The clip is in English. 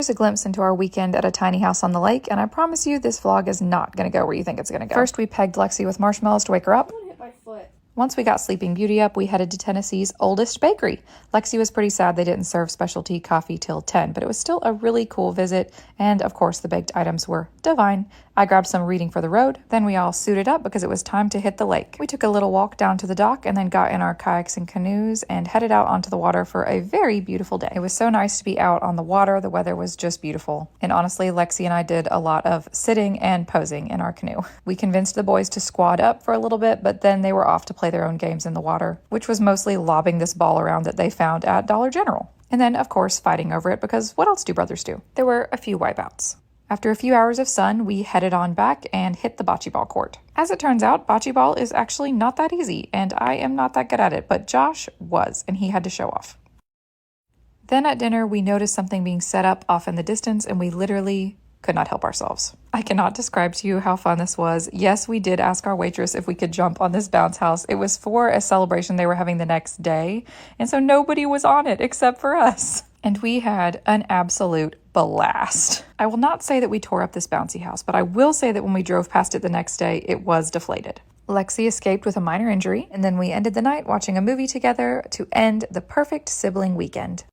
Here's a glimpse into our weekend at a tiny house on the lake, and I promise you this vlog is not going to go where you think it's going to go. First, we pegged Lexi with marshmallows to wake her up. Once we got Sleeping Beauty up, we headed to Tennessee's oldest bakery. Lexi was pretty sad they didn't serve specialty coffee till 10, but it was still a really cool visit, and of course the baked items were divine. I grabbed some reading for the road, then we all suited up because it was time to hit the lake. We took a little walk down to the dock and then got in our kayaks and canoes and headed out onto the water for a very beautiful day. It was so nice to be out on the water. The weather was just beautiful. And honestly, Lexi and I did a lot of sitting and posing in our canoe. We convinced the boys to squad up for a little bit, but then they were off to play their own games in the water, which was mostly lobbing this ball around that they found at Dollar General. And then, of course, fighting over it, because what else do brothers do? There were a few wipeouts. After a few hours of sun, we headed on back and hit the bocce ball court. As it turns out, bocce ball is actually not that easy, and I am not that good at it, but Josh was, and he had to show off. Then at dinner, we noticed something being set up off in the distance, and we literally could not help ourselves. I cannot describe to you how fun this was. Yes, we did ask our waitress if we could jump on this bounce house. It was for a celebration they were having the next day, and so nobody was on it except for us. And we had an absolute blast. I will not say that we tore up this bouncy house, but I will say that when we drove past it the next day, it was deflated. Lexi escaped with a minor injury, and then we ended the night watching a movie together to end the perfect sibling weekend.